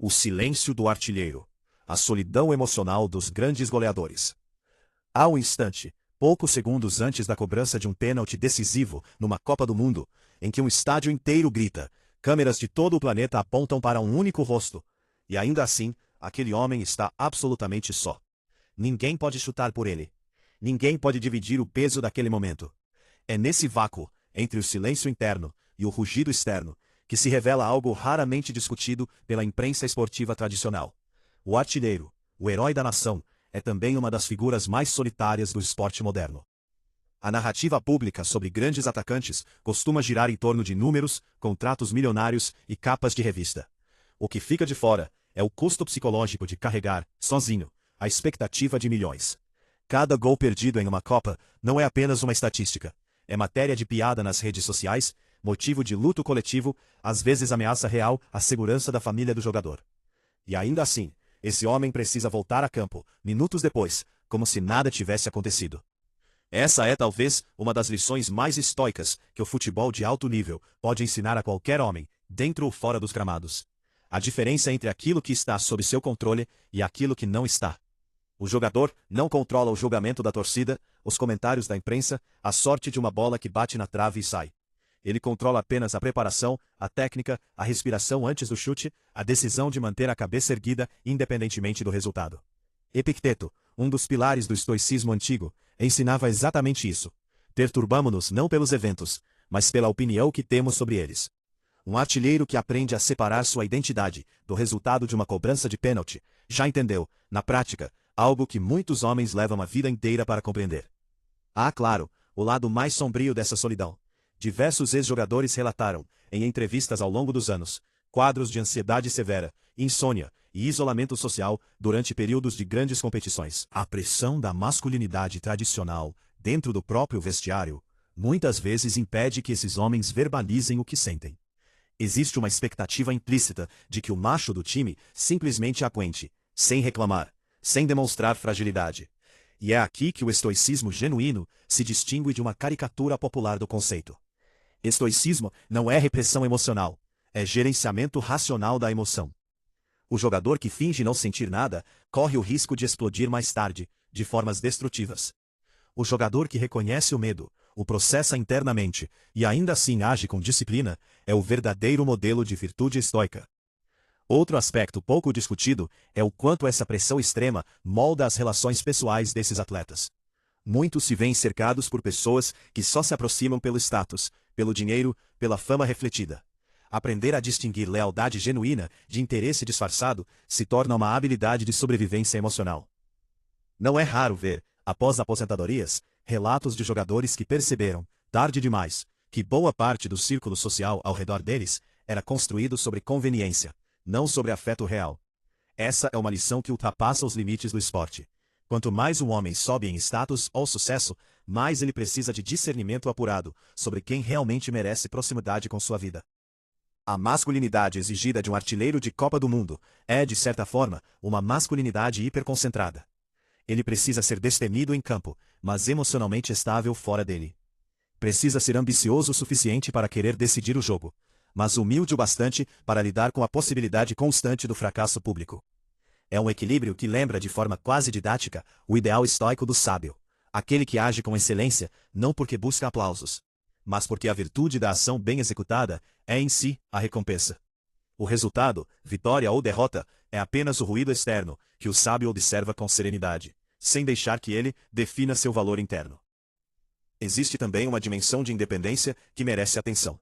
O silêncio do artilheiro. A solidão emocional dos grandes goleadores. Há um instante, poucos segundos antes da cobrança de um pênalti decisivo numa Copa do Mundo, em que um estádio inteiro grita, câmeras de todo o planeta apontam para um único rosto, e ainda assim, aquele homem está absolutamente só. Ninguém pode chutar por ele. Ninguém pode dividir o peso daquele momento. É nesse vácuo, entre o silêncio interno e o rugido externo, que se revela algo raramente discutido pela imprensa esportiva tradicional. O artilheiro, o herói da nação, é também uma das figuras mais solitárias do esporte moderno. A narrativa pública sobre grandes atacantes costuma girar em torno de números, contratos milionários e capas de revista. O que fica de fora é o custo psicológico de carregar, sozinho, a expectativa de milhões. Cada gol perdido em uma Copa não é apenas uma estatística. É matéria de piada nas redes sociais, motivo de luto coletivo, às vezes ameaça real à segurança da família do jogador. E ainda assim, esse homem precisa voltar a campo, minutos depois, como se nada tivesse acontecido. Essa é talvez uma das lições mais estoicas que o futebol de alto nível pode ensinar a qualquer homem, dentro ou fora dos gramados. A diferença entre aquilo que está sob seu controle e aquilo que não está. O jogador não controla o julgamento da torcida, os comentários da imprensa, a sorte de uma bola que bate na trave e sai. Ele controla apenas a preparação, a técnica, a respiração antes do chute, a decisão de manter a cabeça erguida independentemente do resultado. Epicteto, um dos pilares do estoicismo antigo, ensinava exatamente isso. Perturbamo-nos não pelos eventos, mas pela opinião que temos sobre eles. Um artilheiro que aprende a separar sua identidade do resultado de uma cobrança de pênalti, já entendeu, na prática, algo que muitos homens levam a vida inteira para compreender. Há, claro, o lado mais sombrio dessa solidão. Diversos ex-jogadores relataram, em entrevistas ao longo dos anos, quadros de ansiedade severa, insônia e isolamento social durante períodos de grandes competições. A pressão da masculinidade tradicional, dentro do próprio vestiário, muitas vezes impede que esses homens verbalizem o que sentem. Existe uma expectativa implícita de que o macho do time simplesmente aguente, sem reclamar, sem demonstrar fragilidade. E é aqui que o estoicismo genuíno se distingue de uma caricatura popular do conceito. Estoicismo não é repressão emocional, é gerenciamento racional da emoção. O jogador que finge não sentir nada corre o risco de explodir mais tarde, de formas destrutivas. O jogador que reconhece o medo, o processa internamente e ainda assim age com disciplina, é o verdadeiro modelo de virtude estoica. Outro aspecto pouco discutido é o quanto essa pressão extrema molda as relações pessoais desses atletas. Muitos se veem cercados por pessoas que só se aproximam pelo status, pelo dinheiro, pela fama refletida. Aprender a distinguir lealdade genuína de interesse disfarçado se torna uma habilidade de sobrevivência emocional. Não é raro ver, após aposentadorias, relatos de jogadores que perceberam, tarde demais, que boa parte do círculo social ao redor deles era construído sobre conveniência, não sobre afeto real. Essa é uma lição que ultrapassa os limites do esporte. Quanto mais um homem sobe em status ou sucesso, mais ele precisa de discernimento apurado sobre quem realmente merece proximidade com sua vida. A masculinidade exigida de um artilheiro de Copa do Mundo é, de certa forma, uma masculinidade hiperconcentrada. Ele precisa ser destemido em campo, mas emocionalmente estável fora dele. Precisa ser ambicioso o suficiente para querer decidir o jogo, mas humilde o bastante para lidar com a possibilidade constante do fracasso público. É um equilíbrio que lembra de forma quase didática o ideal estoico do sábio, aquele que age com excelência não porque busca aplausos, mas porque a virtude da ação bem executada é em si a recompensa. O resultado, vitória ou derrota, é apenas o ruído externo que o sábio observa com serenidade, sem deixar que ele defina seu valor interno. Existe também uma dimensão de independência que merece atenção.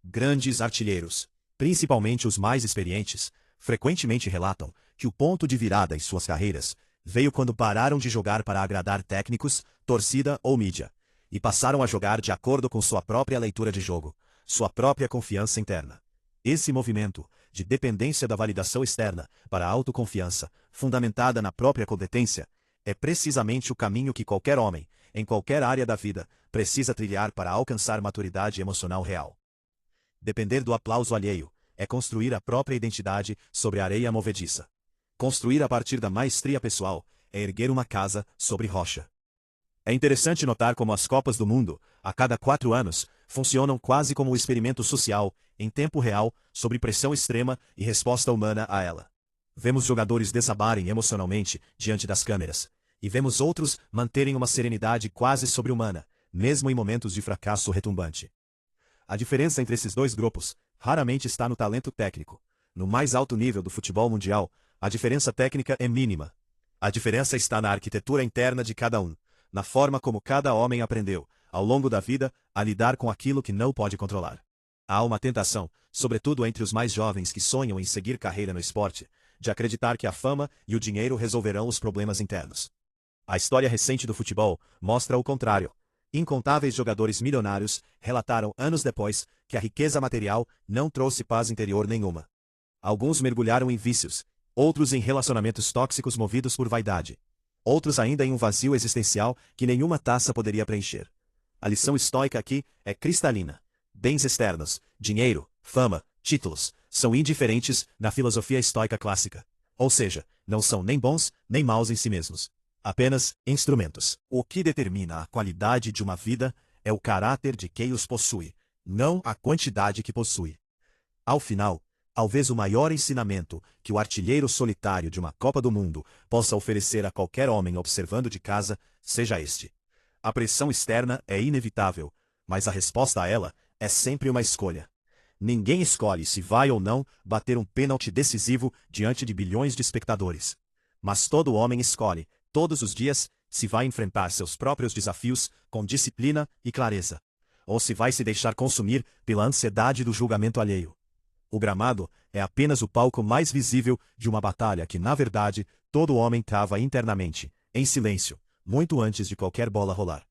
Grandes artilheiros, principalmente os mais experientes, frequentemente relatam que o ponto de virada em suas carreiras veio quando pararam de jogar para agradar técnicos, torcida ou mídia, e passaram a jogar de acordo com sua própria leitura de jogo, sua própria confiança interna. Esse movimento, de dependência da validação externa para a autoconfiança, fundamentada na própria competência, é precisamente o caminho que qualquer homem, em qualquer área da vida, precisa trilhar para alcançar maturidade emocional real. Depender do aplauso alheio é construir a própria identidade sobre areia movediça. Construir a partir da maestria pessoal é erguer uma casa sobre rocha. É interessante notar como as Copas do Mundo, a cada 4 anos, funcionam quase como um experimento social em tempo real, sob pressão extrema e resposta humana a ela. Vemos jogadores desabarem emocionalmente diante das câmeras, e vemos outros manterem uma serenidade quase sobre-humana, mesmo em momentos de fracasso retumbante. A diferença entre esses dois grupos raramente está no talento técnico. No mais alto nível do futebol mundial, a diferença técnica é mínima. A diferença está na arquitetura interna de cada um, na forma como cada homem aprendeu, ao longo da vida, a lidar com aquilo que não pode controlar. Há uma tentação, sobretudo entre os mais jovens que sonham em seguir carreira no esporte, de acreditar que a fama e o dinheiro resolverão os problemas internos. A história recente do futebol mostra o contrário. Incontáveis jogadores milionários relataram anos depois que a riqueza material não trouxe paz interior nenhuma. Alguns mergulharam em vícios, outros em relacionamentos tóxicos movidos por vaidade. Outros ainda em um vazio existencial que nenhuma taça poderia preencher. A lição estoica aqui é cristalina. Bens externos, dinheiro, fama, títulos, são indiferentes na filosofia estoica clássica. Ou seja, não são nem bons nem maus em si mesmos. Apenas instrumentos. O que determina a qualidade de uma vida é o caráter de quem os possui, não a quantidade que possui. Ao final, talvez o maior ensinamento que o artilheiro solitário de uma Copa do Mundo possa oferecer a qualquer homem observando de casa seja este. A pressão externa é inevitável, mas a resposta a ela é sempre uma escolha. Ninguém escolhe se vai ou não bater um pênalti decisivo diante de bilhões de espectadores. Mas todo homem escolhe, todos os dias, se vai enfrentar seus próprios desafios com disciplina e clareza, ou se vai se deixar consumir pela ansiedade do julgamento alheio. O gramado é apenas o palco mais visível de uma batalha que, na verdade, todo homem trava internamente, em silêncio, muito antes de qualquer bola rolar.